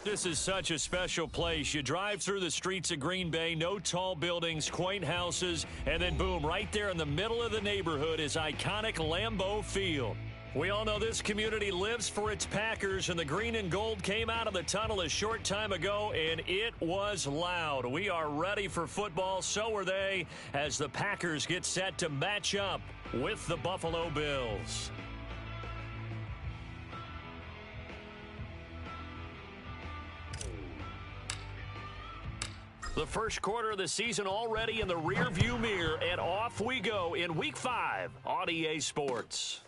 This is such a special place. You drive through the streets of Green Bay, no tall buildings, quaint houses, and then boom, right there in the middle of the neighborhood is iconic Lambeau Field. We all know this community lives for its Packers, and the green and gold came out of the tunnel a short time ago, and it was loud. We are ready for football, so are they, as the Packers get set to match up with the Buffalo Bills. The first quarter of the season already in the rearview mirror, and off we go in Week 5 on EA Sports.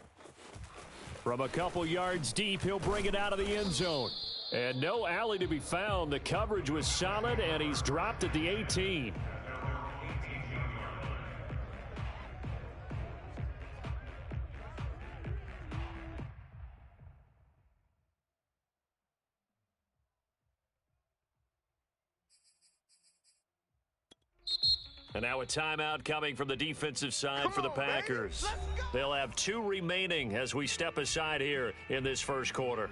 From a couple yards deep, he'll bring it out of the end zone. And no alley to be found. The coverage was solid, and he's dropped at the 18. And now a timeout coming from the defensive side for the Packers. They'll have 2 remaining as we step aside here in this first quarter.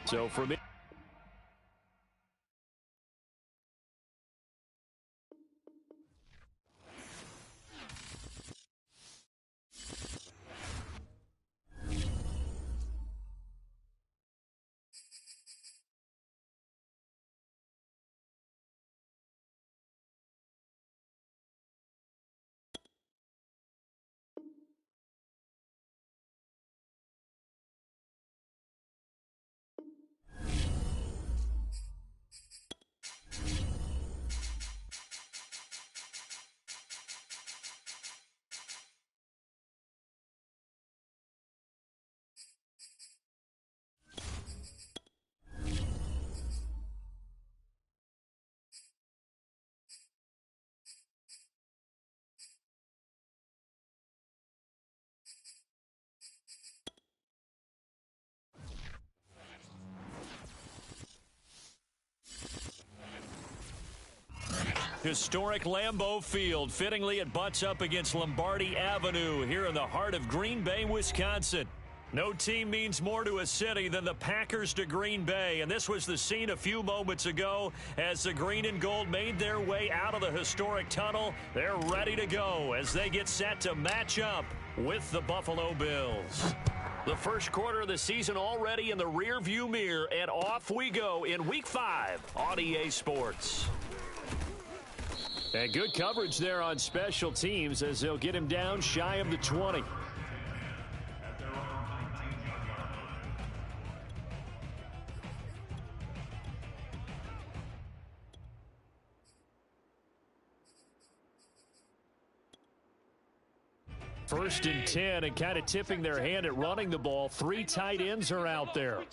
So for me, historic Lambeau Field. Fittingly, it butts up against Lombardi Avenue here in the heart of Green Bay, Wisconsin. No team means more to a city than the Packers to Green Bay, and this was the scene a few moments ago as the green and gold made their way out of the historic tunnel. They're ready to go as they get set to match up with the Buffalo Bills. The first quarter of the season already in the rearview mirror, and off we go in Week 5 on EA Sports. And good coverage there on special teams as they'll get him down shy of the 20. First and 10, and kind of tipping their hand at running the ball. 3 tight ends are out there.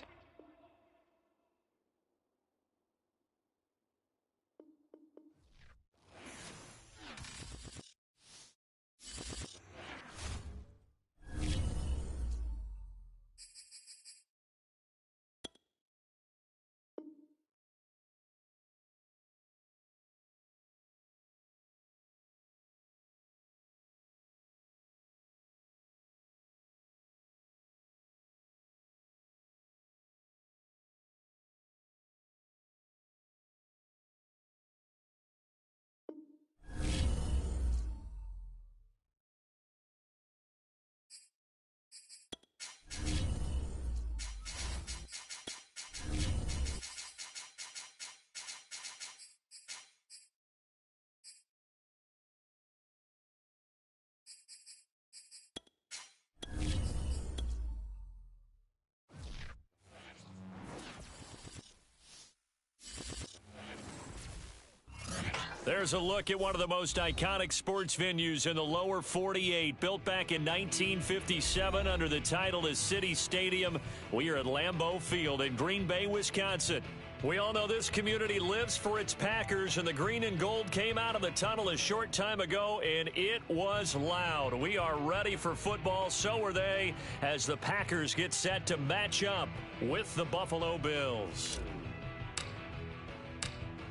There's a look at one of the most iconic sports venues in the lower 48. Built back in 1957 under the title of City Stadium. We are at Lambeau Field in Green Bay, Wisconsin. We all know this community lives for its Packers, and the green and gold came out of the tunnel a short time ago, and it was loud. We are ready for football, so are they, as the Packers get set to match up with the Buffalo Bills.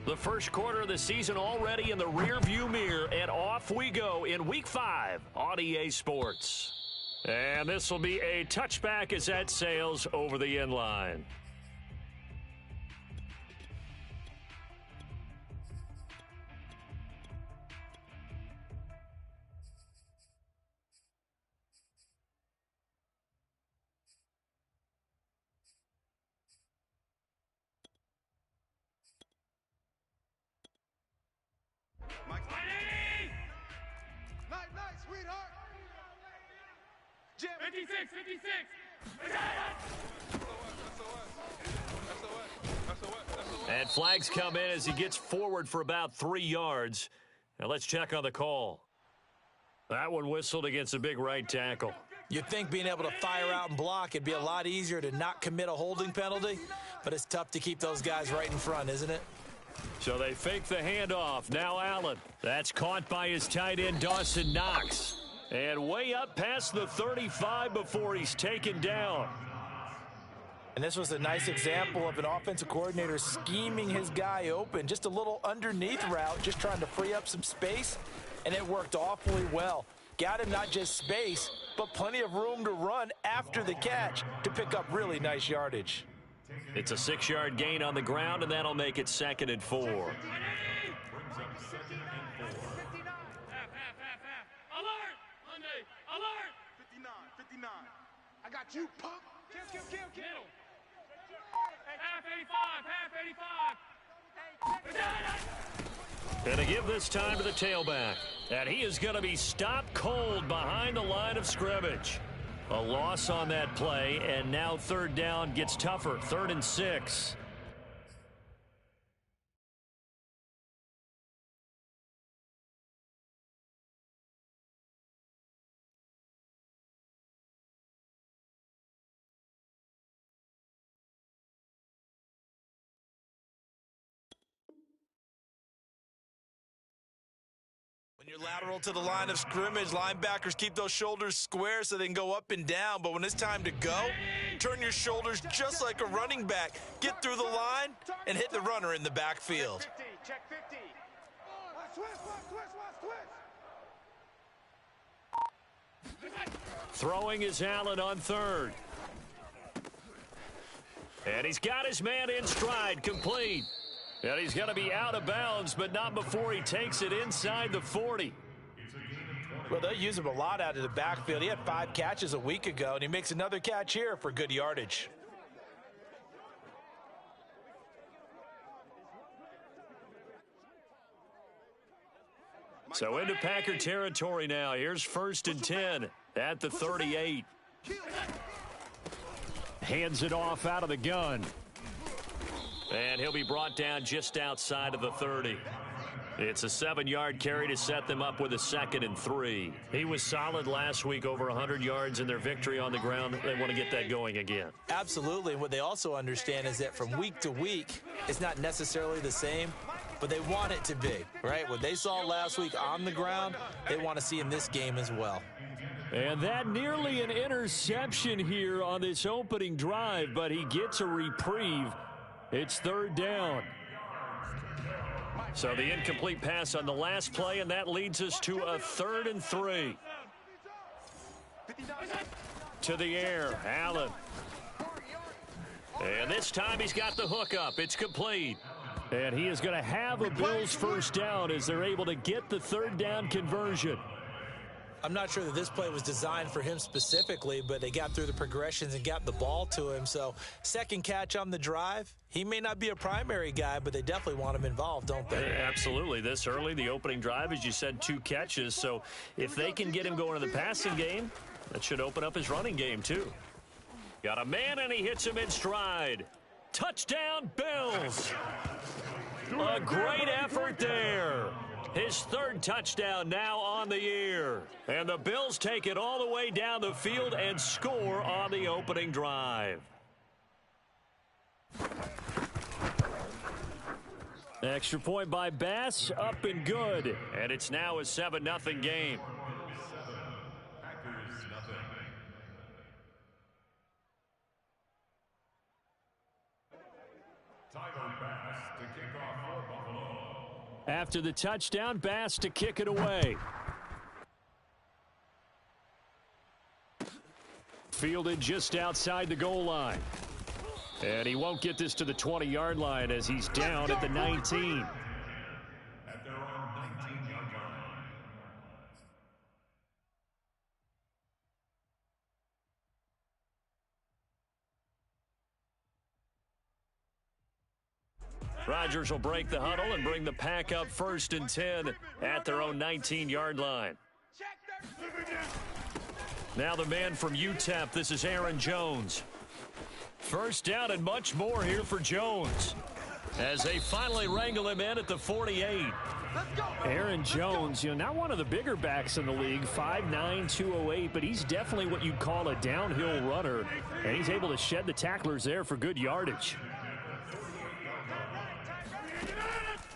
The first quarter of the season already in the rearview mirror, and off we go in Week 5 on EA Sports. And this will be a touchback as that sails over the end line. Night, sweetheart. Jim. 56. And flags come in as he gets forward for about 3 yards. Now let's check on the call. That one whistled against a big right tackle. You'd think being able to fire out and block, it'd be a lot easier to not commit a holding penalty, but it's tough to keep those guys right in front, isn't it? So they fake the handoff. Now Allen. That's caught by his tight end, Dawson Knox. And way up past the 35 before he's taken down. And this was a nice example of an offensive coordinator scheming his guy open. Just a little underneath route, just trying to free up some space, and it worked awfully well. Got him not just space, but plenty of room to run after the catch to pick up really nice yardage. It's a 6-yard gain on the ground, and that'll make it 2nd and 4. Alert! 59. I got you, punk. Kill. Middle. Half 85. And to give this time to the tailback. And he is going to be stopped cold behind the line of scrimmage. A loss on that play, and now 3rd down gets tougher. 3rd and 6. When you're lateral to the line of scrimmage, linebackers keep those shoulders square so they can go up and down. But when it's time to go, turn your shoulders just like a running back. Get through the line and hit the runner in the backfield. Check 50. Twist. Throwing is Allen on 3rd. And he's got his man in stride, complete. And he's going to be out of bounds, but not before he takes it inside the 40. Well, they use him a lot out of the backfield. He had 5 catches a week ago, and he makes another catch here for good yardage. So into Packer territory now. Here's 1st and 10 at the 38. Hands it off out of the gun. And he'll be brought down just outside of the 30. It's a 7-yard carry to set them up with a 2nd and 3. He was solid last week, over 100 yards in their victory on the ground. They want to get that going again. Absolutely. And what they also understand is that from week to week, it's not necessarily the same, but they want it to be, right? What they saw last week on the ground, they want to see in this game as well. And that nearly an interception here on this opening drive, but he gets a reprieve. It's 3rd down. So the incomplete pass on the last play, and that leads us to a 3rd and 3. To the air, Allen. And this time he's got the hook up. It's complete. And he is going to have a Bills 1st down as they're able to get the 3rd down conversion. I'm not sure that this play was designed for him specifically, but they got through the progressions and got the ball to him. So 2nd catch on the drive. He may not be a primary guy, but they definitely want him involved, don't they? Absolutely. This early, the opening drive, as you said, 2 catches. So if they can get him going in the passing game, that should open up his running game too. Got a man, and he hits him in stride. Touchdown, Bills. A great effort there. His third touchdown now on the year. And the Bills take it all the way down the field and score on the opening drive. Extra point by Bass, up and good. And it's now a 7-0 game. After the touchdown, Bass to kick it away. Fielded just outside the goal line. And he won't get this to the 20-yard line as he's down at the 19. At their own 19-yard line. Rodgers will break the huddle and bring the pack up 1st and 10 at their own 19-yard line. Now the man from UTEP, this is Aaron Jones. First down and much more here for Jones as they finally wrangle him in at the 48. Aaron Jones, not one of the bigger backs in the league, 5'9", 208, but he's definitely what you'd call a downhill runner, and he's able to shed the tacklers there for good yardage.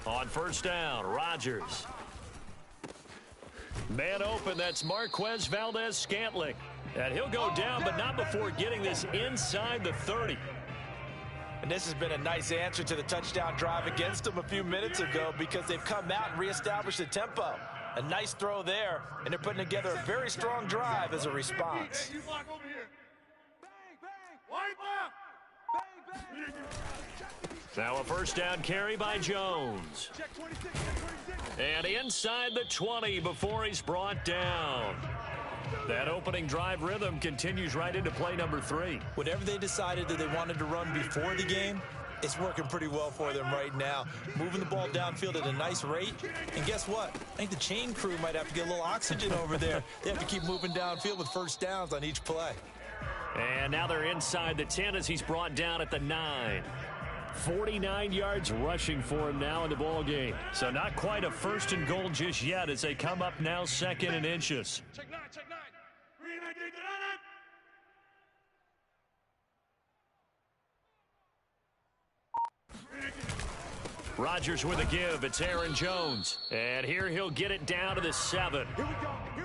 On first down, Rodgers. Man open, that's Marquez Valdez-Scantling. And he'll go down, but not before getting this inside the 30. And this has been a nice answer to the touchdown drive against them a few minutes ago because they've come out and reestablished the tempo. A nice throw there, and they're putting together a very strong drive as a response. Now a first down carry by Jones. And inside the 20 before he's brought down. That opening drive rhythm continues right into play number 3. Whatever they decided that they wanted to run before the game, it's working pretty well for them right now. Moving the ball downfield at a nice rate. And guess what? I think the chain crew might have to get a little oxygen over there. They have to keep moving downfield with first downs on each play. And now they're inside the 10 as he's brought down at the 9. 49 yards rushing for him now in the ball game. So not quite a 1st and goal just yet as they come up now 2nd and inches. Check 9, check 9. Rodgers with a give. It's Aaron Jones. And here he'll get it down to the 7.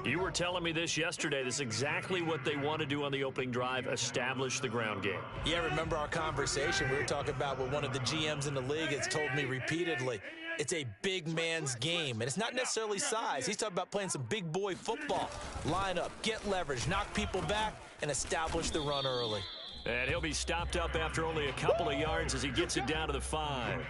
You were telling me this yesterday. This is exactly what they want to do on the opening drive, establish the ground game. Yeah, remember our conversation? We were talking about what one of the GMs in the league has told me repeatedly. It's a big man's game, and it's not necessarily size. He's talking about playing some big boy football. Line up, get leverage, knock people back, and establish the run early. And he'll be stopped up after only a couple of yards as he gets it down to the 5.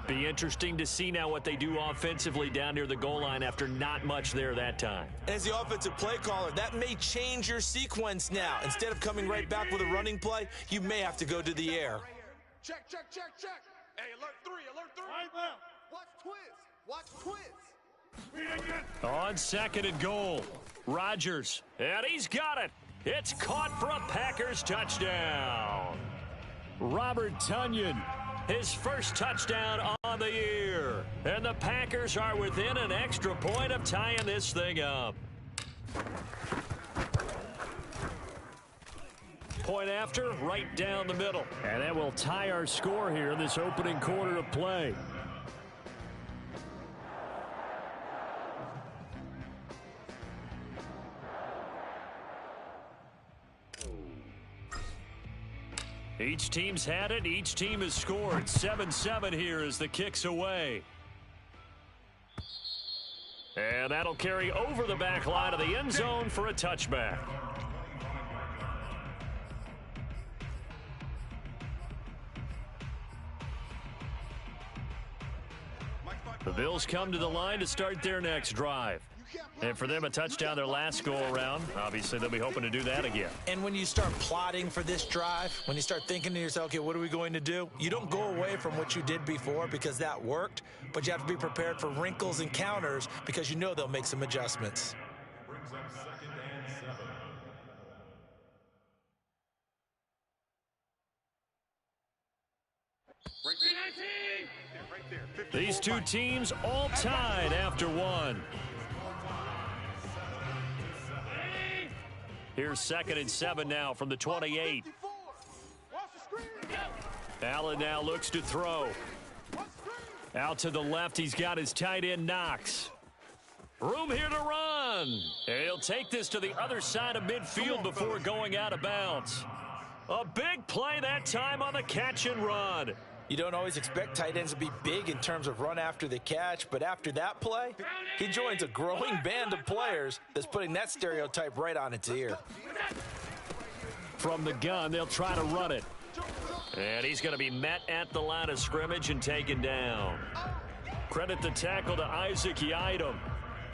Be interesting to see now what they do offensively down near the goal line after not much there that time. As the offensive play caller, that may change your sequence now. Instead of coming right back with a running play, you may have to go to the air. Check, check, check, check. Hey, alert 3, alert 3. Right now. Watch twist. On 2nd and goal, Rodgers, and he's got it. It's caught for a Packers touchdown. Robert Tonyan, his first touchdown on the year. And the Packers are within an extra point of tying this thing up. Point after, right down the middle. And that will tie our score here in this opening quarter of play. Each team's had it. Each team has scored. 7-7 here as the kick's away. And that'll carry over the back line of the end zone for a touchback. The Bills come to the line to start their next drive. And for them, a touchdown their last go-around. Obviously, they'll be hoping to do that again. And when you start plotting for this drive, when you start thinking to yourself, okay, what are we going to do? You don't go away from what you did before because that worked, but you have to be prepared for wrinkles and counters because you know they'll make some adjustments. Brings up 2nd and 7. Break 19. These two teams all tied after one. Here's 2nd and 7 now from the 28. Allen now looks to throw. Out to the left, he's got his tight end Knox. Room here to run. And he'll take this to the other side of midfield before going out of bounds. A big play that time on the catch and run. You don't always expect tight ends to be big in terms of run after the catch, but after that play, he joins a growing band of players that's putting that stereotype right on its ear. From the gun, they'll try to run it. And he's going to be met at the line of scrimmage and taken down. Credit the tackle to Isaac Yiadom.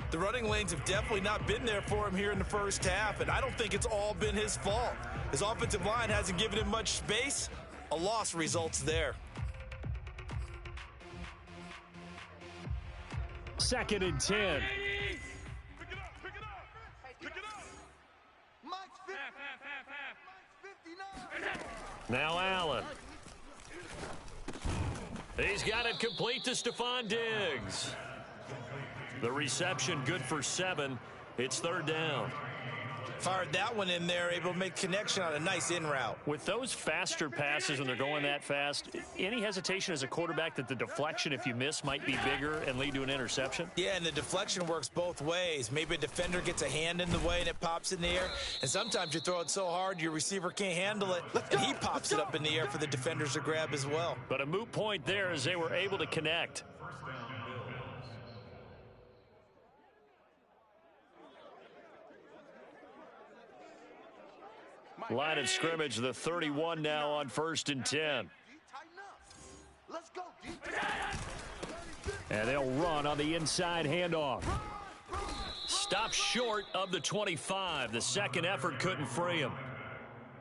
The running lanes have definitely not been there for him here in the first half, and I don't think it's all been his fault. His offensive line hasn't given him much space. A loss results there. 2nd and 10. Pick it up. Pick it up. Mike's 59. Now Allen. He's got it complete to Stephon Diggs. The reception good for 7. It's 3rd down. Fired that one in there, able to make connection on a nice in route. With those faster passes when they're going that fast, any hesitation as a quarterback that the deflection, if you miss, might be bigger and lead to an interception? Yeah, and the deflection works both ways. Maybe a defender gets a hand in the way and it pops in the air. And sometimes you throw it so hard your receiver can't handle it, and he pops it up in the air for the defenders to grab as well. But a moot point there as they were able to connect. Line of scrimmage, the 31 now on 1st and 10. Let's go. And they'll run on the inside handoff. Stop short of the 25. The second effort couldn't free him.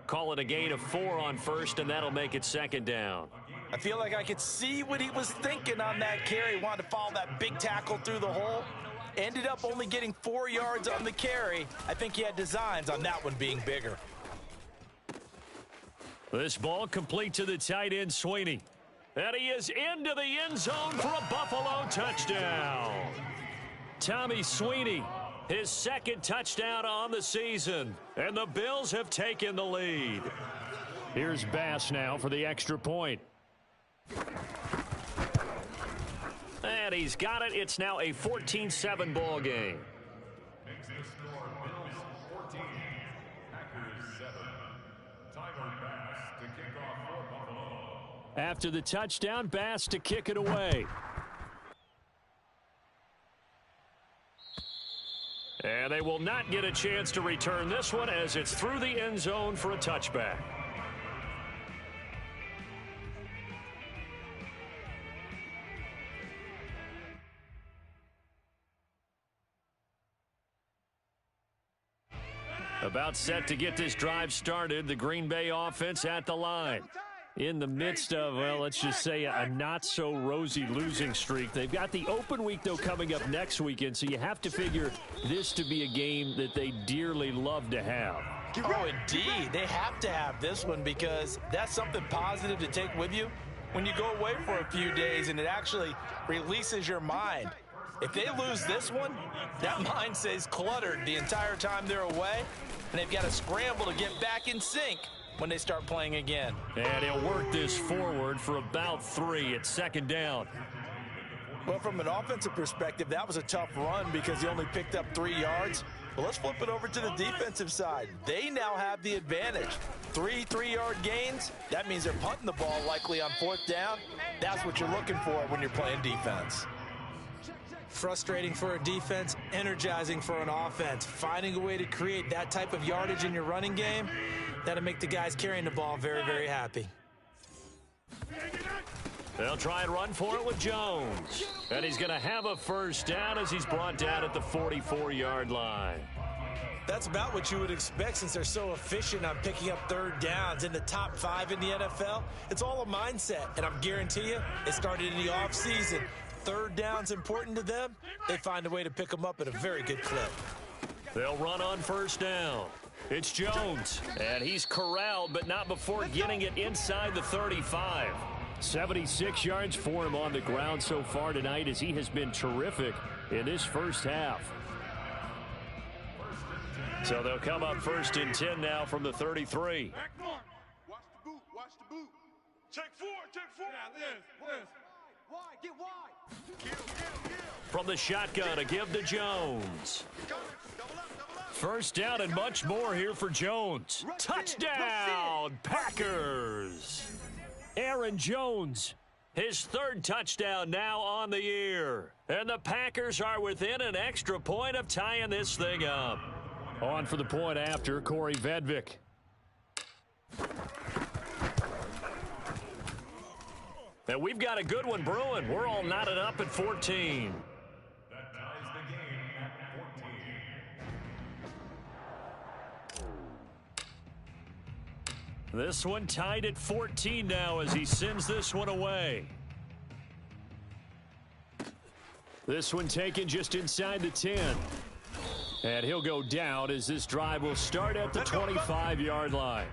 Call it a gain of 4 on 1st, and that'll make it 2nd down. I feel like I could see what he was thinking on that carry. He wanted to follow that big tackle through the hole. Ended up only getting 4 yards on the carry. I think he had designs on that one being bigger. This ball complete to the tight end, Sweeney. And he is into the end zone for a Buffalo touchdown. Tommy Sweeney, his 2nd touchdown on the season. And the Bills have taken the lead. Here's Bass now for the extra point. And he's got it. It's now a 14-7 ball game. Makes the score Bills 14, Packers 7. Tyler Bass to kick off for Buffalo. After the touchdown, Bass to kick it away. And they will not get a chance to return this one as it's through the end zone for a touchback. About set to get this drive started, the Green Bay offense at the line. In the midst of, well, let's just say a not-so-rosy losing streak. They've got the open week, though, coming up next weekend, so you have to figure this to be a game that they dearly love to have. Oh, indeed. They have to have this one because that's something positive to take with you when you go away for a few days, and it actually releases your mind. If they lose this one, that mind stays cluttered the entire time they're away, and they've got to scramble to get back in sync when they start playing again. And he'll work this forward for about 3 at 2nd down. Well, from an offensive perspective, that was a tough run because he only picked up 3 yards. But let's flip it over to the defensive side. They now have the advantage. 3 3-yard gains, that means they're punting the ball likely on 4th down. That's what you're looking for when you're playing defense. Frustrating for a defense, energizing for an offense. Finding a way to create that type of yardage in your running game, that'll make the guys carrying the ball very, very happy. They'll try and run for it with Jones. And he's going to have a 1st down as he's brought down at the 44-yard line. That's about what you would expect since they're so efficient on picking up 3rd downs in the top 5 in the NFL. It's all a mindset, and I'm guarantee you it started in the offseason. 3rd down's important to them. They find a way to pick them up at a very good clip. They'll run on 1st down. It's Jones, and he's corralled, but not before getting it inside the 35. 76 yards for him on the ground so far tonight, as he has been terrific in this first half. So they'll come up 1st and 10 now from the 33. Watch the boot. Watch the boot. Check four. Wide. Get wide. Kill. From the shotgun, a give to Jones. Double up. First down and much more here for Jones. Touchdown, Packers. Aaron Jones, his 3rd touchdown now on the year. And the Packers are within an extra point of tying this thing up. On for the point after, Corey Vedvik. And we've got a good one brewing. We're all knotted up at 14. That ties the game at 14. This one tied at 14 now as he sends this one away. This one taken just inside the 10. And he'll go down as this drive will start at the 25-yard line.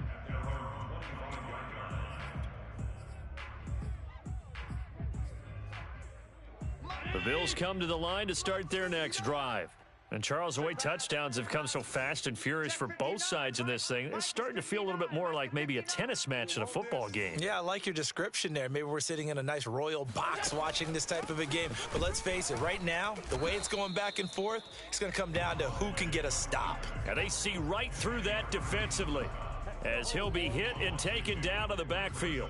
The Bills come to the line to start their next drive. And Charles, the way touchdowns have come so fast and furious for both sides in this thing, it's starting to feel a little bit more like maybe a tennis match than a football game. Yeah, I like your description there. Maybe we're sitting in a nice royal box watching this type of a game. But let's face it, right now, the way it's going back and forth, it's going to come down to who can get a stop. And they see right through that defensively as he'll be hit and taken down to the backfield.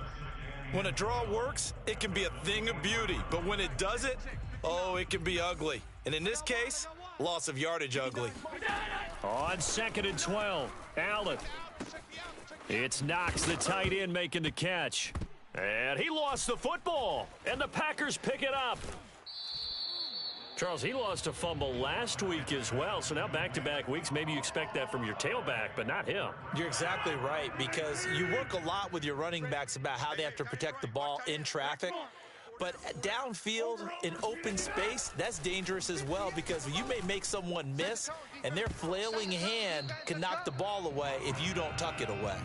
When a draw works, it can be a thing of beauty. But when it doesn't, oh, it can be ugly. And in this case, loss of yardage ugly. On 2nd and 12, Allen. It's Knox, the tight end, making the catch. And he lost the football, and the Packers pick it up. Charles, he lost a fumble last week as well, so now back-to-back weeks, maybe you expect that from your tailback, but not him. You're exactly right, because you work a lot with your running backs about how they have to protect the ball in traffic. But downfield, in open space, that's dangerous as well, because you may make someone miss, and their flailing hand can knock the ball away if you don't tuck it away.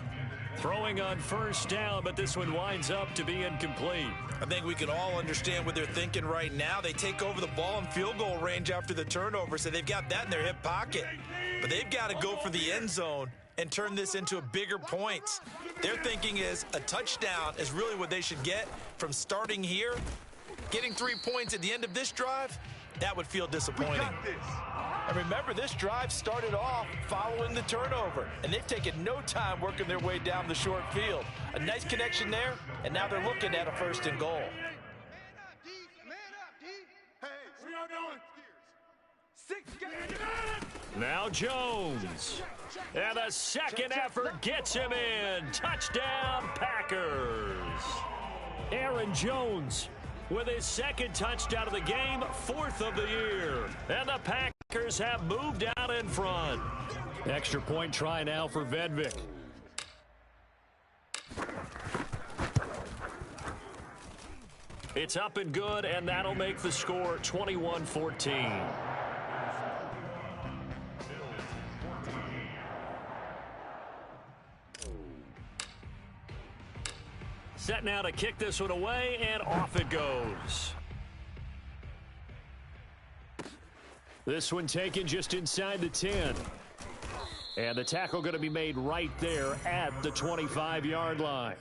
Throwing on 1st down, but this one winds up to be incomplete. I think we can all understand what they're thinking right now. They take over the ball in field goal range after the turnover, so they've got that in their hip pocket. But they've got to go for the end zone and turn this into a bigger points. Their thinking is a touchdown is really what they should get from starting here. Getting 3 points at the end of this drive, that would feel disappointing. And remember, this drive started off following the turnover, and they've taken no time working their way down the short field. A nice connection there, and now they're looking at a 1st and goal. Now Jones. And a second effort gets him in. Touchdown, Packers. Aaron Jones with his 2nd touchdown of the game, 4th of the year. And the Packers have moved out in front. Extra point try now for Vedvik. It's up and good, and that'll make the score 21-14. Set now to kick this one away, and off it goes. This one taken just inside the 10. And the tackle going to be made right there at the 25-yard line.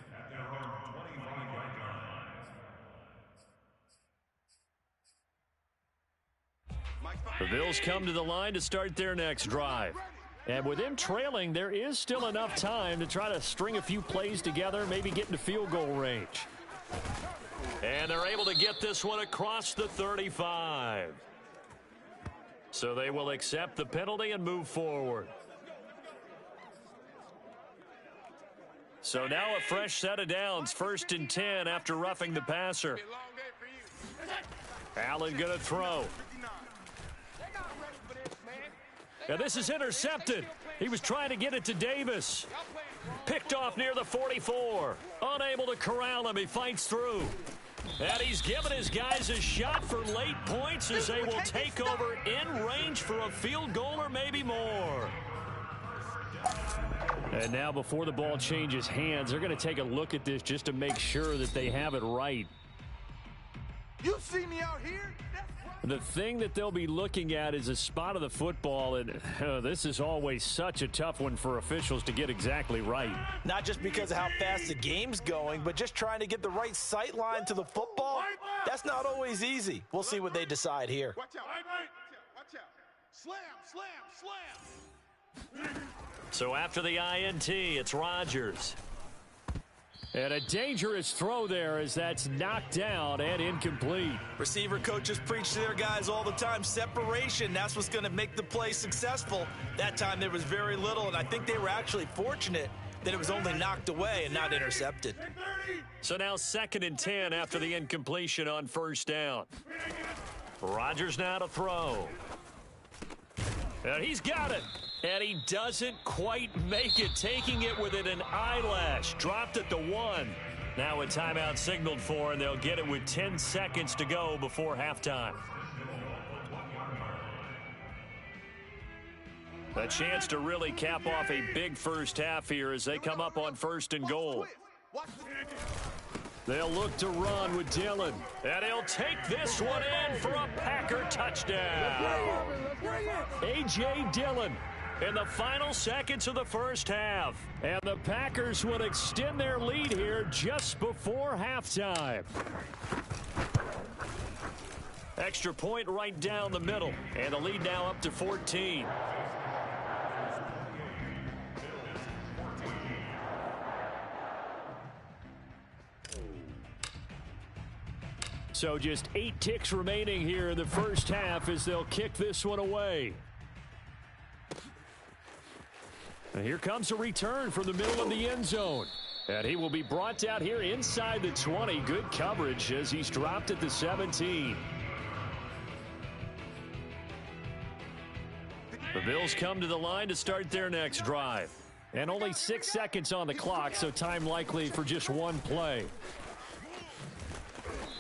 The Bills come to the line to start their next drive. And with them trailing, there is still enough time to try to string a few plays together, maybe get into field goal range. And they're able to get this one across the 35. So they will accept the penalty and move forward. So now a fresh set of downs, 1st and 10 after roughing the passer. Allen going to throw. And this is intercepted. He was trying to get it to Davis. Picked off near the 44. Unable to corral him. He fights through. And he's given his guys a shot for late points as they will take over in range for a field goal or maybe more. And now before the ball changes hands, they're going to take a look at this just to make sure that they have it right. You see me out here? The thing that they'll be looking at is a spot of the football, and this is always such a tough one for officials to get exactly right. Not just because of how fast the game's going, but just trying to get the right sight line to the football. That's not always easy. We'll see what they decide here. Watch out. Watch out. Slam, slam, slam. So after the INT, it's Rodgers. And a dangerous throw there as that's knocked down and incomplete. Receiver coaches preach to their guys all the time. Separation, that's what's going to make the play successful. That time there was very little, and I think they were actually fortunate that it was only knocked away and not intercepted. So now 2nd and 10 after the incompletion on 1st down. Rodgers now to throw. And he's got it. And he doesn't quite make it, taking it within an eyelash. Dropped at the 1. Now a timeout signaled for, and they'll get it with 10 seconds to go before halftime. A chance to really cap off a big first half here as they come up on 1st and goal. They'll look to run with Dillon. And he'll take this one in for a Packer touchdown. A.J. Dillon in the final seconds of the first half. And the Packers will extend their lead here just before halftime. Extra point right down the middle. And the lead now up to 14. So just 8 ticks remaining here in the first half as they'll kick this one away. And here comes a return from the middle of the end zone. And he will be brought down here inside the 20. Good coverage as he's dropped at the 17. The Bills come to the line to start their next drive. And only 6 seconds on the clock, so time likely for just one play.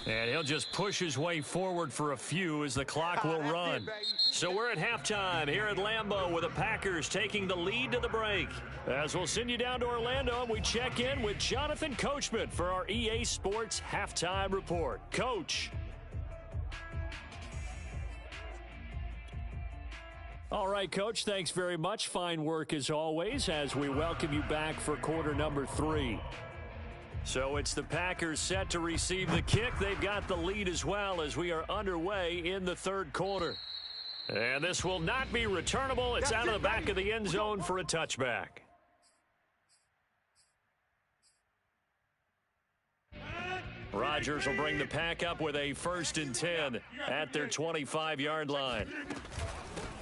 And he'll just push his way forward for a few as the clock will run. So we're at halftime here at Lambeau with the Packers taking the lead to the break. As we'll send you down to Orlando and we check in with Jonathan Coachman for our EA Sports Halftime Report. Coach. All right, Coach, thanks very much. Fine work as always as we welcome you back for quarter number 3. So it's the Packers set to receive the kick. They've got the lead as well as we are underway in the 3rd quarter. And this will not be returnable. It's out of the back of the end zone for a touchback. Rodgers will bring the Pack up with a 1st and 10 at their 25-yard line.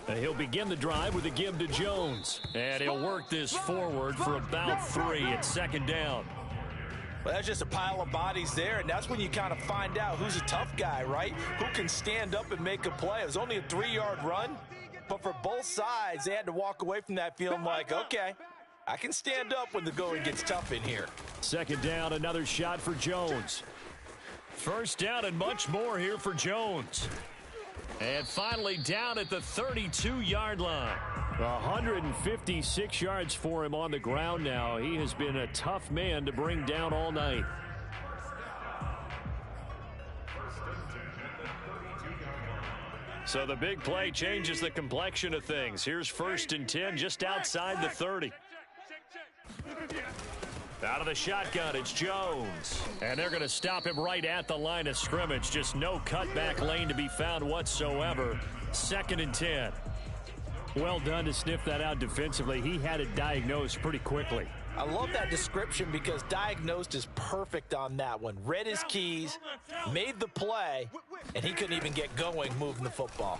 And he'll begin the drive with a give to Jones. And he'll work this forward for about 3 at 2nd down. Well, that's just a pile of bodies there, and that's when you kind of find out who's a tough guy, right? Who can stand up and make a play. It was only a 3-yard run, but for both sides, they had to walk away from that feeling like, okay, I can stand up when the going gets tough in here. 2nd down, another shot for Jones. 1st down and much more here for Jones. And finally down at the 32-yard line. 156 yards for him on the ground now. He has been a tough man to bring down all night. So the big play changes the complexion of things. Here's 1st and 10 just outside the 30. Out of the shotgun, it's Jones. And they're going to stop him right at the line of scrimmage. Just no cutback lane to be found whatsoever. 2nd and 10. Well done to sniff that out defensively. He had it diagnosed pretty quickly. I love that description because diagnosed is perfect on that one. Read his keys, made the play, and he couldn't even get going moving the football.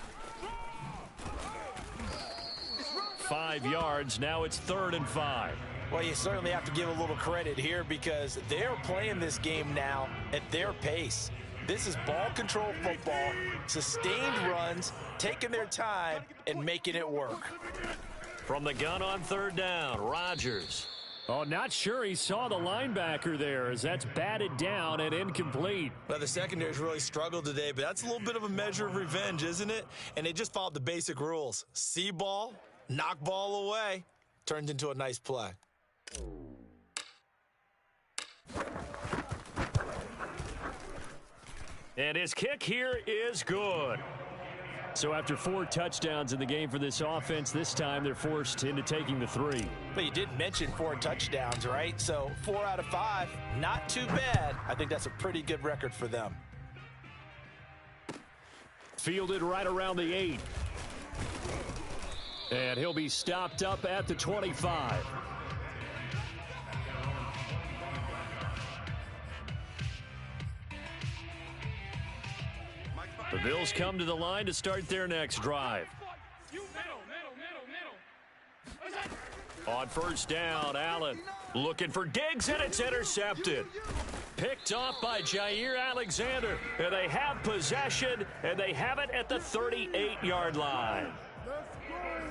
5 yards. Now it's 3rd and 5. Well, you certainly have to give a little credit here because they're playing this game now at their pace. This is ball control football, sustained runs, taking their time, and making it work. From the gun on 3rd down, Rodgers. Oh, not sure he saw the linebacker there as that's batted down and incomplete. Well, the secondary's really struggled today, but that's a little bit of a measure of revenge, isn't it? And they just followed the basic rules. See ball, knock ball away, turns into a nice play. And his kick here is good. So after 4 touchdowns in the game for this offense, this time they're forced into taking the 3. But you did mention 4 touchdowns, right? So 4 out of 5, not too bad. I think that's a pretty good record for them. Fielded right around the 8. And he'll be stopped up at the 25. The Bills come to the line to start their next drive. On first down, Allen looking for Diggs, and it's intercepted. Picked off by Jair Alexander. And they have possession, and they have it at the 38-yard line.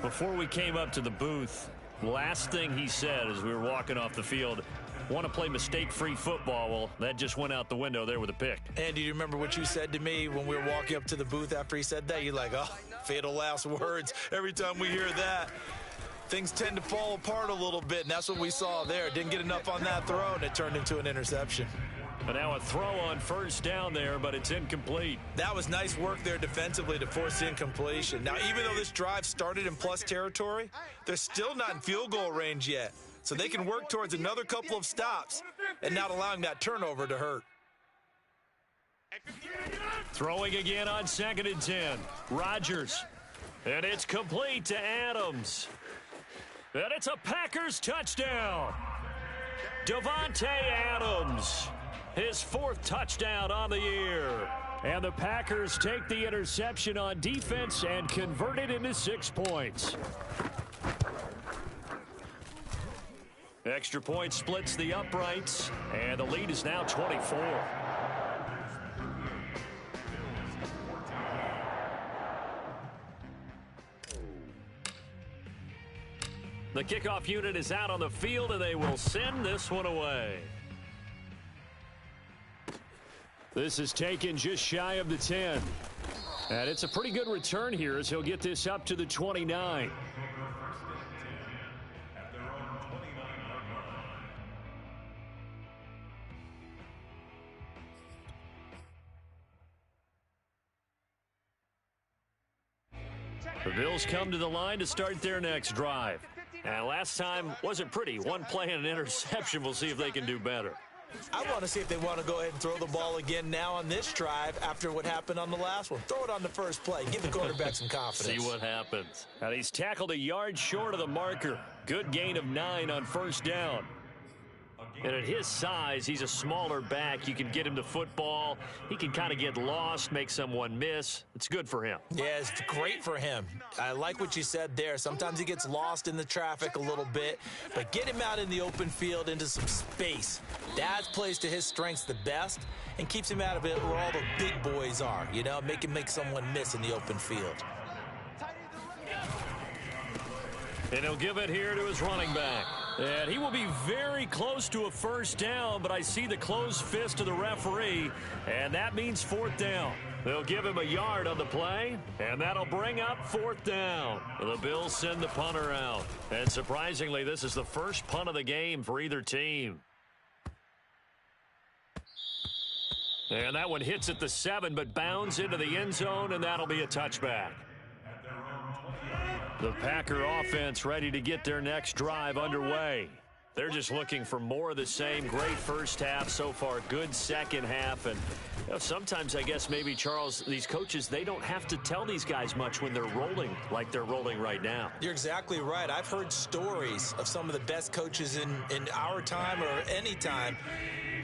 Before we came up to the booth, last thing he said as we were walking off the field, want to play mistake-free football. Well, that just went out the window there with a pick. And do you remember what you said to me when we were walking up to the booth after he said that? You're like, oh, fatal last words. Every time we hear that, things tend to fall apart a little bit, and that's what we saw there. Didn't get enough on that throw, and it turned into an interception. But now a throw on first down there, but it's incomplete. That was nice work there defensively to force the incompletion. Now, even though this drive started in plus territory, they're still not in field goal range yet. So they can work towards another couple of stops and not allowing that turnover to hurt. Throwing again on 2nd and 10. Rodgers. And it's complete to Adams. And it's a Packers touchdown. Davante Adams. His 4th touchdown on the year. And the Packers take the interception on defense and convert it into 6 points. Extra point splits the uprights, and the lead is now 24. The kickoff unit is out on the field, and they will send this one away. This is taken just shy of the 10. And it's a pretty good return here as he'll get this up to the 29. The Bills come to the line to start their next drive. And last time wasn't pretty. One play and an interception. We'll see if they can do better. I want to see if they want to go ahead and throw the ball again now on this drive after what happened on the last one. Throw it on the first play. Give the quarterback some confidence. See what happens. And he's tackled a yard short of the marker. Good gain of 9 on first down. And at his size, he's a smaller back. You can get him to football. He can kind of get lost, make someone miss. It's good for him. Yeah, it's great for him. I like what you said there. Sometimes he gets lost in the traffic a little bit, but get him out in the open field into some space. That plays to his strengths the best and keeps him out of it where all the big boys are, you know, make him make someone miss in the open field. And he'll give it here to his running back. And he will be very close to a first down, but I see the closed fist of the referee, and that means 4th down. They'll give him a yard on the play, and that'll bring up 4th down. The Bills send the punter out. And surprisingly, this is the first punt of the game for either team. And that one hits at the 7, but bounds into the end zone, and that'll be a touchback. The Packer offense ready to get their next drive underway. They're just looking for more of the same. Great first half so far. Good second half. And you know, sometimes I guess maybe, Charles, these coaches, they don't have to tell these guys much when they're rolling like they're rolling right now. You're exactly right. I've heard stories of some of the best coaches in our time or any time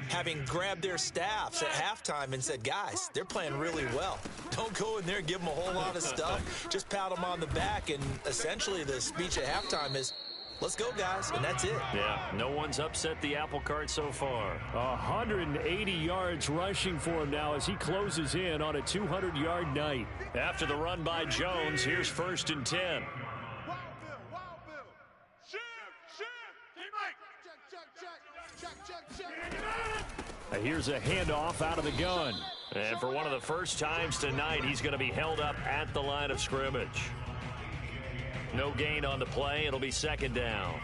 having grabbed their staffs at halftime and said, guys, they're playing really well. Don't go in there and give them a whole lot of stuff. Just pat them on the back. And essentially the speech at halftime is, let's go, guys, and that's it. Yeah, no one's upset the apple cart so far. 180 yards rushing for him now as he closes in on a 200-yard night. After the run by Jones, here's 1st and 10. Wild Bill. Check. Here's a handoff out of the gun. And for one of the first times tonight, he's going to be held up at the line of scrimmage. No gain on the play. It'll be 2nd down.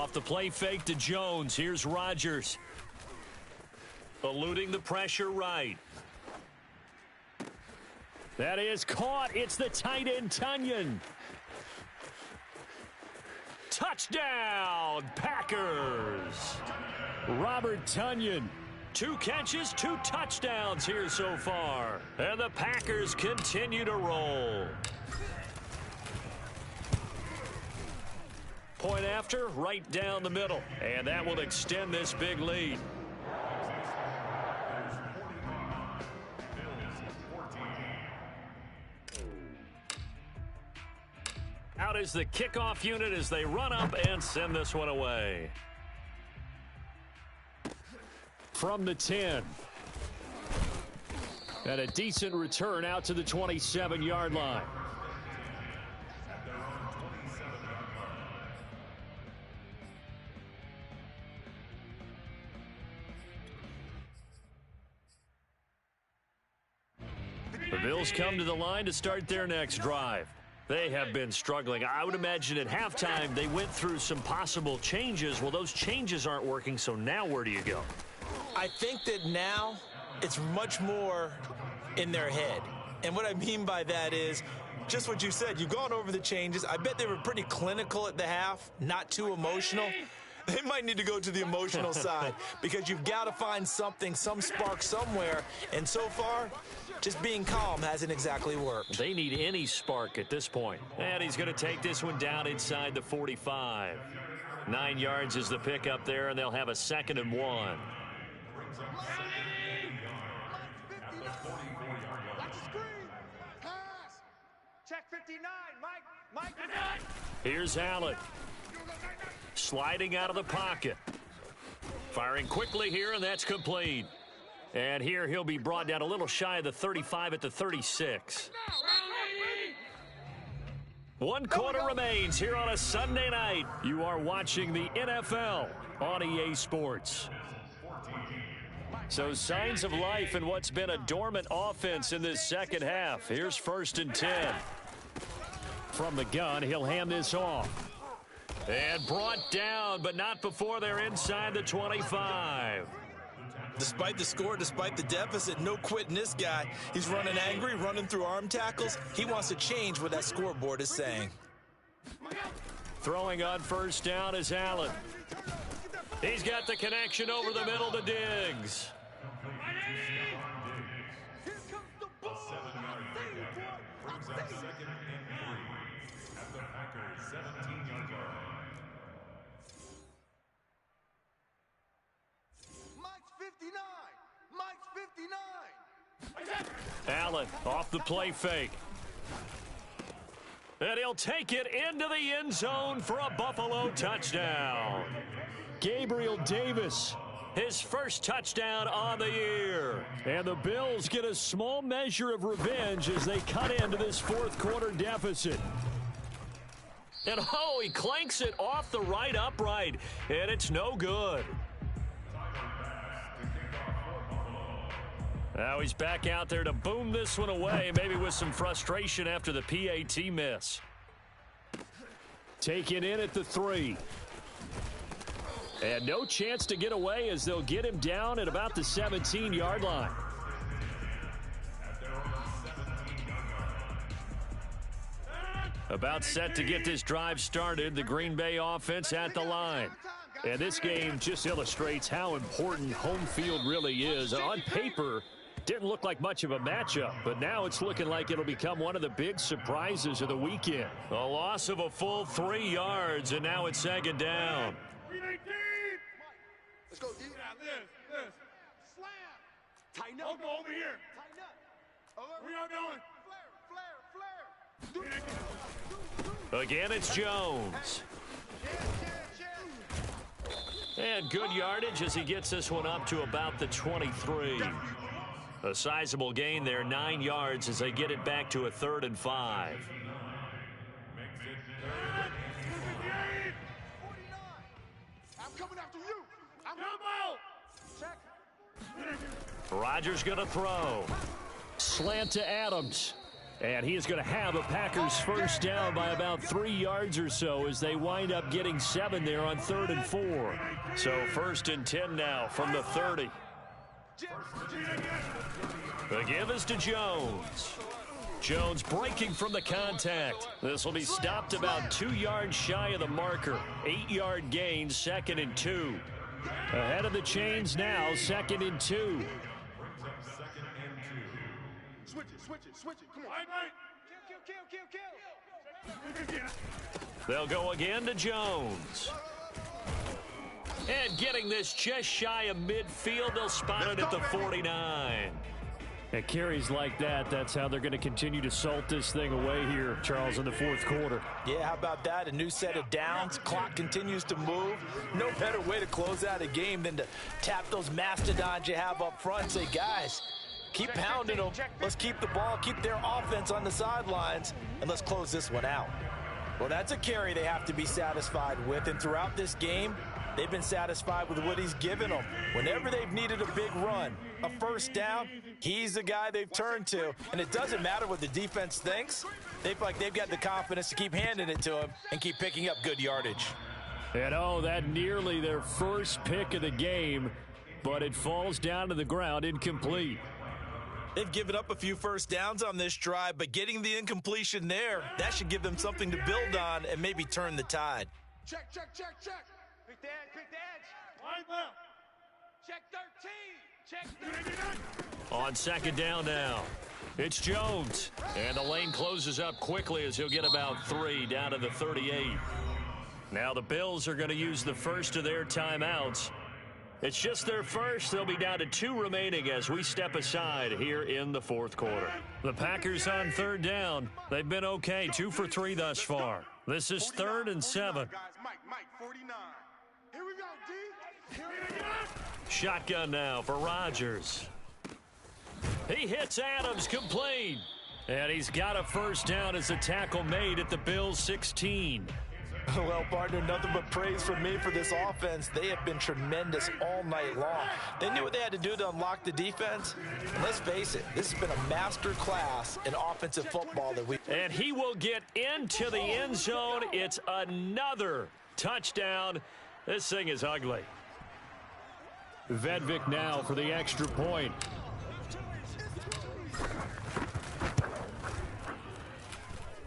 Off the play fake to Jones. Here's Rodgers. Eluding the pressure right. That is caught. It's the tight end, Tonyan. Touchdown, Packers. Robert Tonyan. 2 catches, 2 touchdowns here so far. And the Packers continue to roll. Point after, right down the middle. And that will extend this big lead. Out is the kickoff unit as they run up and send this one away. From the 10. And a decent return out to the 27-yard line. The Bills come to the line to start their next drive. They have been struggling. I would imagine at halftime they went through some possible changes. Well, those changes aren't working, so now where do you go? I think that now it's much more in their head. And what I mean by that is just what you said. You've gone over the changes. I bet they were pretty clinical at the half, not too emotional. They might need to go to the emotional side because you've got to find something, some spark somewhere. And so far, just being calm hasn't exactly worked. They need any spark at this point. And he's going to take this one down inside the 45. 9 yards is the pickup there, and they'll have a 2nd and 1. Check 59, Mike. Here's Allen. Sliding out of the pocket. Firing quickly here, and that's complete. And here he'll be brought down a little shy of the 35 at the 36. 1 quarter remains here on a Sunday night. You are watching the NFL on EA Sports. So signs of life in what's been a dormant offense in this second half. Here's 1st and 10. From the gun, he'll hand this off. And brought down, but not before they're inside the 25. Despite the score, despite the deficit, no quitting this guy. He's running angry, running through arm tackles. He wants to change what that scoreboard is saying. Throwing on 1st down is Allen. He's got the connection over the middle to Diggs. Allen off the play fake. And he'll take it into the end zone for a Buffalo touchdown. Gabriel Davis, his first touchdown on the year. And the Bills get a small measure of revenge as they cut into this 4th quarter deficit. And oh, he clanks it off the right upright, and it's no good. Now he's back out there to boom this one away, maybe with some frustration after the PAT miss. Taken in at the 3. And no chance to get away as they'll get him down at about the 17-yard line. About set to get this drive started, the Green Bay offense at the line. And this game just illustrates how important home field really is. On paper, didn't look like much of a matchup, but now it's looking like it'll become one of the big surprises of the weekend. A loss of a full 3 yards, and now it's 2nd down. Let's go deep. This. Slam. Tighten up. Go over here. Tighten up. Where y'all going? Flare. Again, it's Jones. And good yardage as he gets this one up to about the 23. A sizable gain there, 9 yards as they get it back to a 3rd and 5. I'm coming after you. Rodgers going to throw. Slant to Adams. And he is going to have a Packers first down by about 3 yards or so as they wind up getting 7 there on 3rd and 4. So 1st and 10 now from the 30. The give is to Jones. Jones breaking from the contact. This will be stopped about 2 yards shy of the marker. 8-yard gain, 2nd and 2. Ahead of the chains now, 2nd and 2. Switch it. Come on. Kill. They'll go again to Jones. And getting this just shy of midfield, they'll spot it at the 49. At carries like that, that's how they're going to continue to salt this thing away here, Charles, in the 4th quarter. Yeah, how about that? A new set of downs. Clock continues to move. No better way to close out a game than to tap those mastodons you have up front and say, guys, keep pounding them. Let's keep the ball, keep their offense on the sidelines, and let's close this one out. Well, that's a carry they have to be satisfied with, and throughout this game, they've been satisfied with what he's given them. Whenever they've needed a big run, a first down, he's the guy they've turned to. And it doesn't matter what the defense thinks. They feel like they've got the confidence to keep handing it to him and keep picking up good yardage. And that nearly their first pick of the game, but it falls down to the ground incomplete. They've given up a few first downs on this drive, but getting the incompletion there, that should give them something to build on and maybe turn the tide. Check. Pick the edge. Line up. Check 13. On 2nd down now, it's Jones. And the lane closes up quickly as he'll get about 3 down to the 38. Now the Bills are going to use the first of their timeouts. It's just their first. They'll be down to 2 remaining as we step aside here in the 4th quarter. The Packers on 3rd down. They've been okay, 2 for 3 thus far. This is 3rd and 7. Mike, 49. Here we go, D. Shotgun now for Rodgers. He hits Adams complete. And he's got a first down as the tackle made at the Bills' 16. Well, partner, nothing but praise from me for this offense. They have been tremendous all night long. They knew what they had to do to unlock the defense. And let's face it, this has been a master class in offensive football that we... And he will get into the end zone. It's another touchdown. This thing is ugly. Vedvik now for the extra point.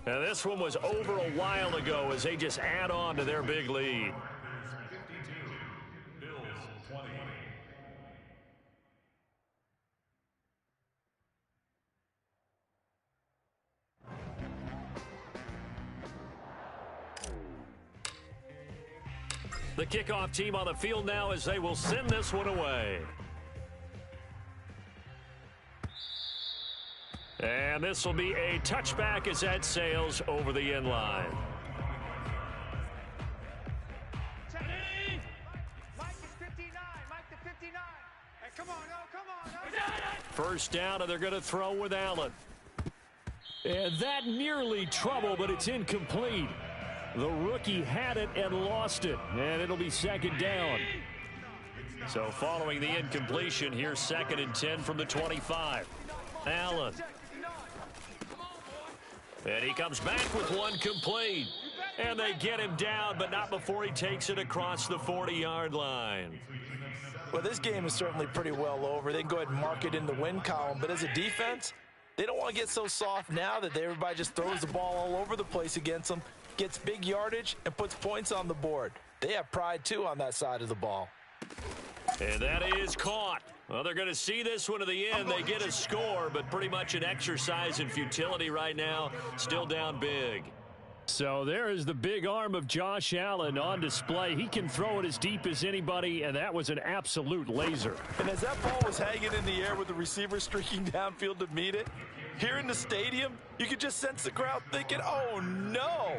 Now this one was over a while ago as they just add on to their big lead. Bills 20. The kickoff team on the field now as they will send this one away. And this will be a touchback as that sails over the end line. Mike is 59. Mike to 59. Hey, come on. First down, and they're going to throw with Allen. And that nearly trouble, but it's incomplete. The rookie had it and lost it, and it'll be 2nd down. So following the incompletion, here's 2nd and 10 from the 25. Allen. And he comes back with one complete. And they get him down, but not before he takes it across the 40-yard line. Well, this game is certainly pretty well over. They can go ahead and mark it in the win column. But as a defense, they don't want to get so soft now that everybody just throws the ball all over the place against them, gets big yardage, and puts points on the board. They have pride, too, on that side of the ball. And that is caught. Well, they're going to see this one to the end. They get a score, but pretty much an exercise in futility right now. Still down big. So there is the big arm of Josh Allen on display. He can throw it as deep as anybody, and that was an absolute laser. And as that ball was hanging in the air with the receiver streaking downfield to meet it, here in the stadium, you could just sense the crowd thinking, oh, no.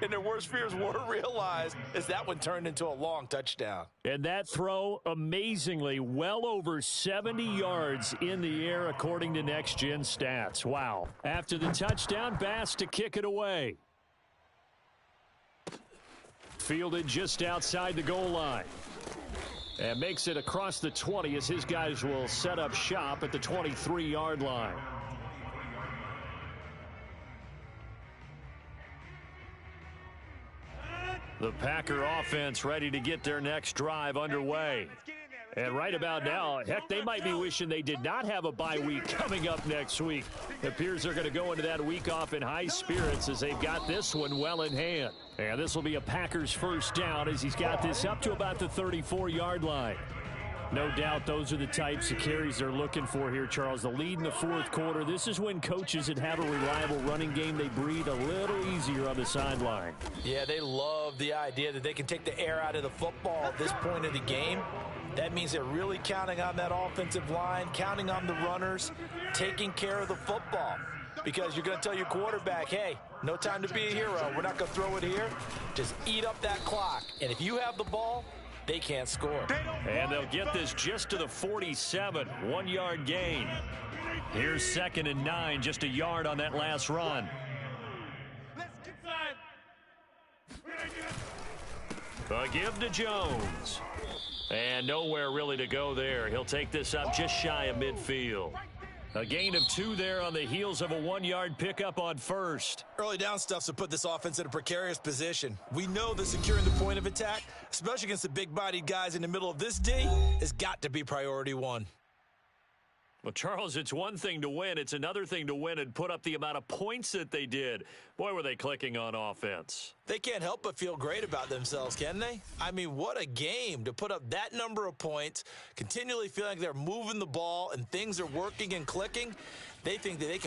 And their worst fears were realized as that one turned into a long touchdown. And that throw, amazingly, well over 70 yards in the air, according to Next Gen Stats. Wow. After the touchdown, Bass to kick it away. Fielded just outside the goal line. And makes it across the 20 as his guys will set up shop at the 23-yard line. The Packer offense ready to get their next drive underway. And right about now, heck, they might be wishing they did not have a bye week coming up next week. It appears they're going to go into that week off in high spirits as they've got this one well in hand. And this will be a Packers first down as he's got this up to about the 34-yard line. No doubt those are the types of carries they're looking for here, Charles. The lead in the fourth quarter. This is when coaches that have a reliable running game, they breathe a little easier on the sideline. Yeah, they love the idea that they can take the air out of the football at this point of the game. That means they're really counting on that offensive line, counting on the runners, taking care of the football. Because you're going to tell your quarterback, hey, no time to be a hero. We're not going to throw it here. Just eat up that clock. And if you have the ball, they can't score. And they'll get this just to the 47, 1-yard gain. Here's 2nd and 9, just a yard on that last run. A give to Jones. And nowhere really to go there. He'll take this up just shy of midfield. A gain of 2 there on the heels of a 1-yard pickup on first. Early down stuff to put this offense in a precarious position. We know that securing the point of attack, especially against the big-bodied guys in the middle of this D, has got to be priority 1. Well, Charles, it's one thing to win. It's another thing to win and put up the amount of points that they did. Boy, were they clicking on offense. They can't help but feel great about themselves, can they? I mean, what a game to put up that number of points, continually feeling like they're moving the ball and things are working and clicking. They think that they can